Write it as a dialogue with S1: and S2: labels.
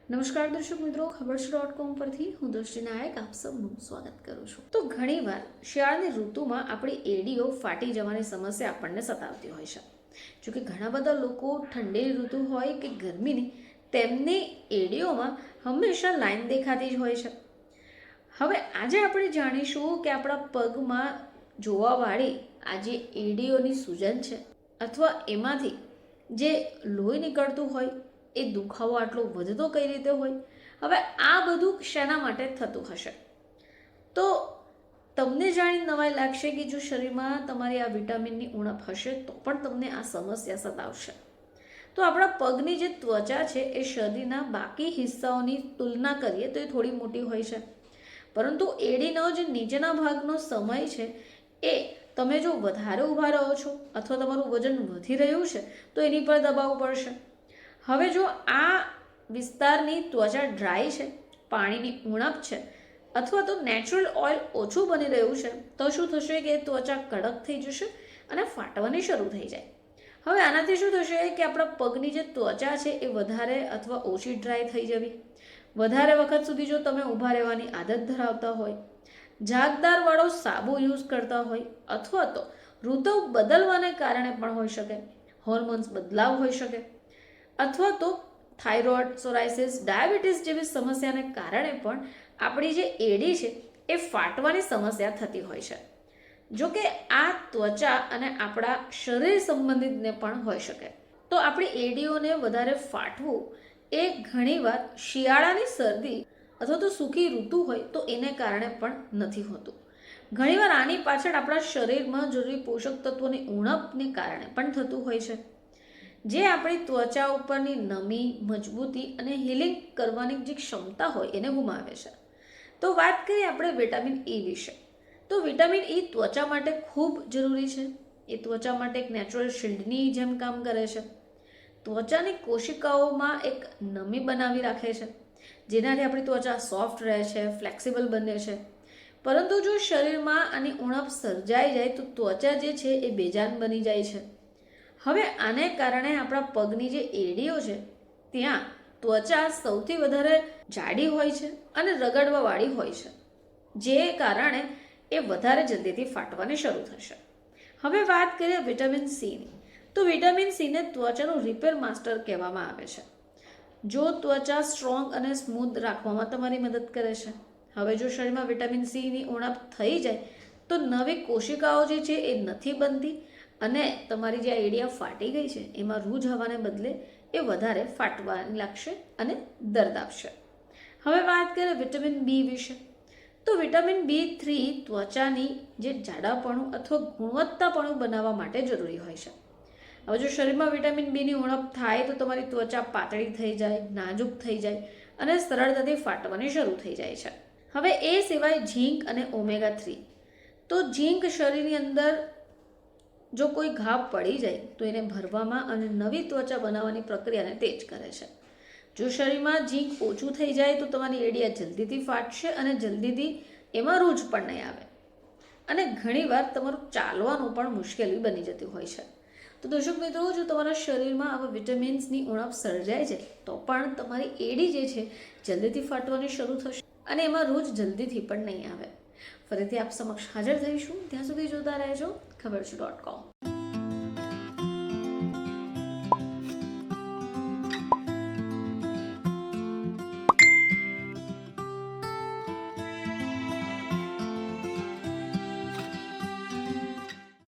S1: નમસ્કાર દર્શક મિત્રો, ખબર છે .com પરથી હું દૃષ્ટિ નાયક આપ સૌનું સ્વાગત કરું છું. તો ઘણીવાર શિયાળાની ઋતુમાં આપણી એડીઓ ફાટી જવાની સમસ્યા આપણને સતાવતી હોય છે. જોકે ઘણા બધા લોકો ઠંડીની ઋતુ હોય કે ગરમીની, તેમની એડીઓમાં હંમેશા લાઈન દેખાતી જ હોય છે. હવે આજે આપણે જાણીશું કે આપણા પગમાં જોવાવાળી આ જે એડીઓની સૂજન છે અથવા એમાંથી જે લોહી નીકળતું હોય એ દુખાવો આટલો વધતો કઈ રીતે હોય. હવે આ બધું શેના માટે થતું હશે? તો તમને જાણી નવાઈ લાગશે કે જો શરીરમાં તમારી આ વિટામિનની ઉણપ હશે તો પણ તમને આ સમસ્યા સતાવશે. તો આપણા પગની જે ત્વચા છે એ શરીરના બાકી હિસ્સાઓની તુલના કરીએ તો એ થોડી મોટી હોય છે, પરંતુ એડીનો જે નીચેના ભાગનો સમય છે એ તમે જો વધારે ઊભા રહો છો અથવા તમારું વજન વધી રહ્યું છે તો એની પર દબાવ પડશે. હવે જો આ વિસ્તારની ત્વચા ડ્રાય છે, પાણીની ઉણપ છે અથવા તો નેચરલ ઓઇલ ઓછું બની રહ્યું છે તો શું થશે કે ત્વચા કડક થઈ જશે અને ફાટવાની શરૂ થઈ જાય. હવે આનાથી શું થશે કે આપણા પગની જે ત્વચા છે એ વધારે અથવા ઓછી ડ્રાય થઈ જવી. વધારે વખત સુધી જો તમે ઊભા રહેવાની આદત ધરાવતા હોય, ઝાગદારવાળો સાબુ યુઝ કરતા હોય અથવા તો ઋતુ બદલવાને કારણે પણ હોઈ શકે, હોર્મોન્સ બદલાવ હોઈ શકે, અથવા તો થાઇરોઇડ, સોરાયસિસ, ડાયાબિટીસ જેવી સમસ્યાને કારણે પણ આપણી જે એડી છે એ ફાટવાની સમસ્યા થતી હોય છે. જો કે આ ત્વચા અને આપણા શરીર સંબંધિતને પણ હોઈ શકે. તો આપણી એડીઓને વધારે ફાટવું એ ઘણીવાર શિયાળાની શરદી અથવા તો સૂકી ઋતુ હોય તો એને કારણે પણ નથી હોતું. ઘણીવાર આની પાછળ આપણા શરીરમાં જરૂરી પોષક તત્વોની ઉણપને કારણે પણ થતું હોય છે, જે આપણી ત્વચા ઉપરની નમી, મજબૂતી અને હીલિંગ કરવાની જે ક્ષમતા હોય એને ગુમાવે છે. તો વાત કરીએ આપણે વિટામિન ઈ વિશે. તો વિટામિન ઈ ત્વચા માટે ખૂબ જરૂરી છે. એ ત્વચા માટે એક નેચરલ શિલ્ડની જેમ કામ કરે છે. ત્વચાની કોશિકાઓમાં એક નમી બનાવી રાખે છે, જેનાથી આપણી ત્વચા સોફ્ટ રહે છે, ફ્લેક્સિબલ બને છે. પરંતુ જો શરીરમાં આની ઉણપ સર્જાઈ જાય તો ત્વચા જે છે એ બેજાન બની જાય છે. હવે આને કારણે આપણા પગની જે એડીઓ છે ત્યાં ત્વચા સૌથી વધારે જાડી હોય છે અને રગડવાવાળી હોય છે, જે કારણે એ વધારે જલ્દીથી ફાટવાની શરૂ થશે. હવે વાત કરીએ વિટામિન સીની. તો વિટામિન સીને ત્વચાનું રિપેર માસ્ટર કહેવામાં આવે છે. જો ત્વચા સ્ટ્રોંગ અને સ્મૂથ રાખવામાં તમારી મદદ કરે છે. હવે જો શરીરમાં વિટામિન સીની ઉણપ થઈ જાય તો નવી કોશિકાઓ જે છે એ નથી બનતી અને તમારી જે એડિયા ફાટી ગઈ છે એમાં રૂજ આવવાને બદલે એ વધારે ફાટવા લાગશે અને દર્દ આપશે. હવે વાત કરીએ વિટામિન બી વિશે. તો વિટામિન B3 ત્વચાની જે જાડાપણું અથવા ગુણવત્તાપણું બનાવવા માટે જરૂરી હોય છે. હવે જો શરીરમાં વિટામિન બીની ઉણપ થાય તો તમારી ત્વચા પાતળી થઈ જાય, નાજુક થઈ જાય અને સરળતાથી ફાટવાની શરૂ થઈ જાય છે. હવે એ સિવાય ઝીંક અને ઓમેગા 3. તો ઝીંક શરીરની અંદર જો કોઈ ઘા પડી જાય તો એને ભરવામાં અને નવી ત્વચા બનાવવાની પ્રક્રિયાને તેજ કરે છે. જો શરીરમાં ઝીંક ઓછું થઈ જાય તો તમારી એડિયા જલ્દીથી ફાટશે અને જલ્દીથી એમાં રૂજ પણ નહીં આવે અને ઘણીવાર તમારું ચાલવાનું પણ મુશ્કેલી બની જતી હોય છે. તો દર્શક મિત્રો, જો તમારા શરીરમાં આવા વિટામિન્સની ઉણપ સર્જાય છે તો પણ તમારી એડી જે છે જલ્દીથી ફાટવાની શરૂ થશે અને એમાં રૂજ જલ્દીથી પણ નહીં આવે. ફરીથી આપ સમક્ષ હાજર થઈશું. ત્યાં સુધી જોતા રહેજો ખબર છે .com.